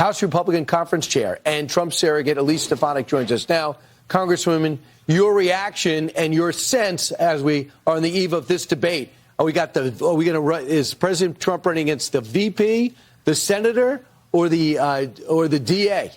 House Republican Conference Chair and Trump surrogate Elise Stefanik joins us now. Congresswoman, your reaction and your sense as we are on the eve of this debate. Is President Trump running against the VP, the senator, or the DA?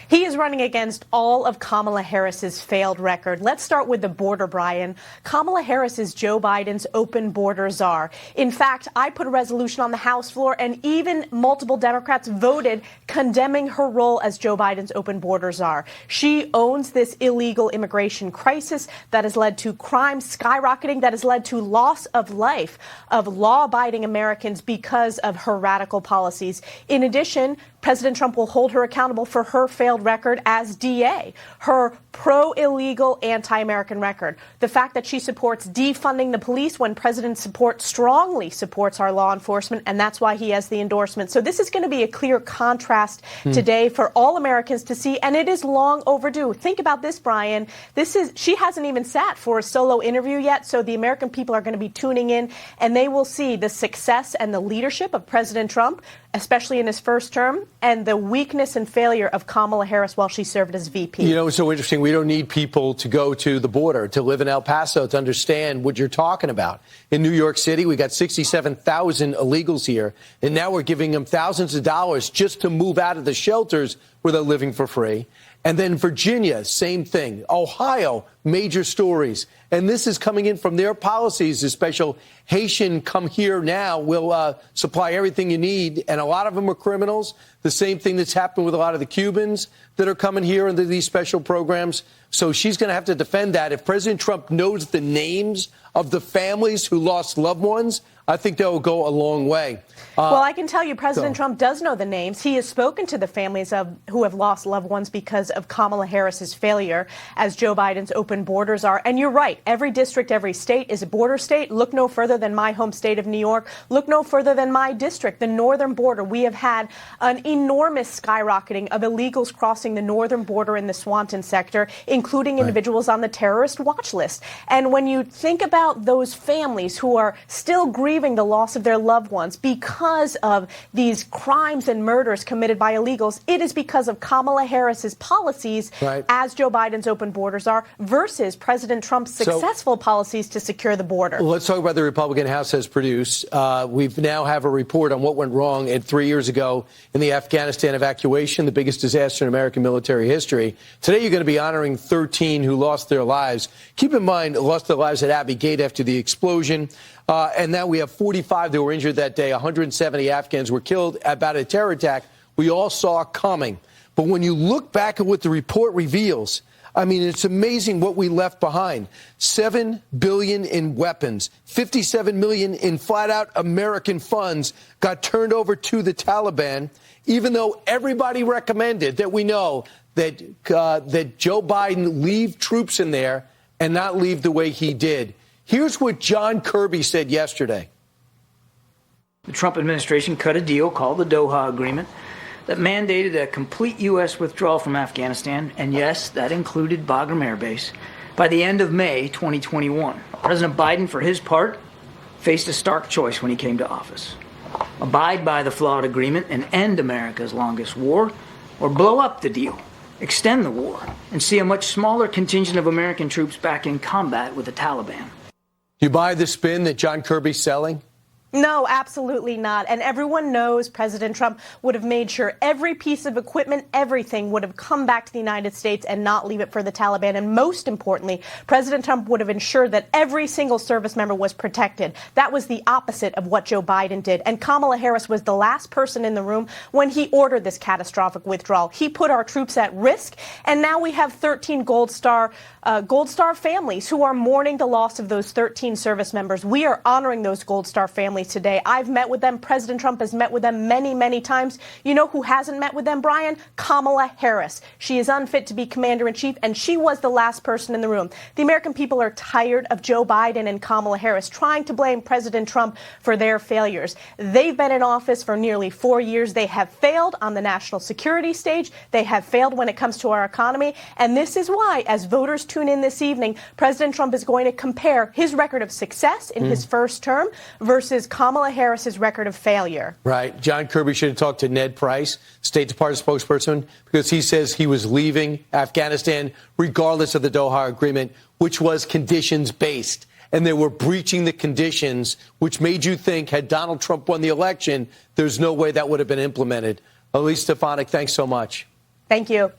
He is running against all of Kamala Harris's failed record. Let's start with the border, Brian. Kamala Harris is Joe Biden's open border czar. In fact, I put a resolution on the House floor, and even multiple Democrats voted condemning her role as Joe Biden's open border czar. She owns this illegal immigration crisis that has led to crime skyrocketing, that has led to loss of life of law-abiding Americans because of her radical policies. In addition, President Trump will hold her accountable for her failed record as DA, her pro-illegal, anti-American record. The fact that she supports defunding the police when President strongly supports our law enforcement, and that's why he has the endorsement. So this is going to be a clear contrast today for all Americans to see, and it is long overdue. Think about this, Brian. She hasn't even sat for a solo interview yet, so the American people are going to be tuning in, and they will see the success and the leadership of President Trump, especially in his first term, and the weakness and failure of Kamala Harris while she served as VP. You know, it's so interesting. We don't need people to go to the border, to live in El Paso, to understand what you're talking about. In New York City, we got 67,000 illegals here, and now we're giving them thousands of dollars just to move out of the shelters where they're living for free. And then Virginia, same thing. Ohio, major stories. And this is coming in from their policies. The special Haitian come here now will supply everything you need. And a lot of them are criminals. The same thing that's happened with a lot of the Cubans that are coming here under these special programs. So she's going to have to defend that. If President Trump knows the names of the families who lost loved ones, I think that will go a long way. Well, I can tell you President Trump does know the names. He has spoken to the families who have lost loved ones because of Kamala Harris's failure as Joe Biden's open borders are. And you're right. Every district, every state is a border state. Look no further than my home state of New York. Look no further than my district, the northern border. We have had an enormous skyrocketing of illegals crossing the northern border in the Swanton sector, including individuals on the terrorist watch list. And when you think about those families who are still grieving the loss of their loved ones because of these crimes and murders committed by illegals, it is because of Kamala Harris's policies as Joe Biden's open borders are versus President Trump's successful policies to secure the border. Well, let's talk about the Republican House has produced. We now have a report on what went wrong 3 years ago in the Afghanistan evacuation, the biggest disaster in American military history. Today, you're going to be honoring 13 who lost their lives. Keep in mind, lost their lives at Abbey Gate after the explosion. And now we have 45 that were injured that day. 170 Afghans were killed about a terror attack we all saw coming. But when you look back at what the report reveals, I mean, it's amazing what we left behind. $7 billion in weapons, $57 million in flat-out American funds got turned over to the Taliban, even though everybody recommended that we know that Joe Biden leave troops in there and not leave the way he did. Here's what John Kirby said yesterday. The Trump administration cut a deal called the Doha Agreement that mandated a complete U.S. withdrawal from Afghanistan, and yes, that included Bagram Air Base, by the end of May 2021. President Biden, for his part, faced a stark choice when he came to office. Abide by the flawed agreement and end America's longest war, or blow up the deal, extend the war, and see a much smaller contingent of American troops back in combat with the Taliban. Do you buy the spin that John Kirby's selling? No, absolutely not. And everyone knows President Trump would have made sure every piece of equipment, everything would have come back to the United States and not leave it for the Taliban. And most importantly, President Trump would have ensured that every single service member was protected. That was the opposite of what Joe Biden did. And Kamala Harris was the last person in the room when he ordered this catastrophic withdrawal. He put our troops at risk. And now we have 13 Gold Star families who are mourning the loss of those 13 service members. We are honoring those Gold Star families today. I've met with them. President Trump has met with them many, many times. You know who hasn't met with them, Brian? Kamala Harris. She is unfit to be commander-in-chief, and she was the last person in the room. The American people are tired of Joe Biden and Kamala Harris trying to blame President Trump for their failures. They've been in office for nearly 4 years. They have failed on the national security stage. They have failed when it comes to our economy. And this is why, as voters tune in this evening, President Trump is going to compare his record of success in his first term versus is Kamala Harris's record of failure. Right. John Kirby should have talked to Ned Price, State Department spokesperson, because he says he was leaving Afghanistan regardless of the Doha Agreement, which was conditions-based. And they were breaching the conditions, which made you think, had Donald Trump won the election, there's no way that would have been implemented. Elise Stefanik, thanks so much. Thank you.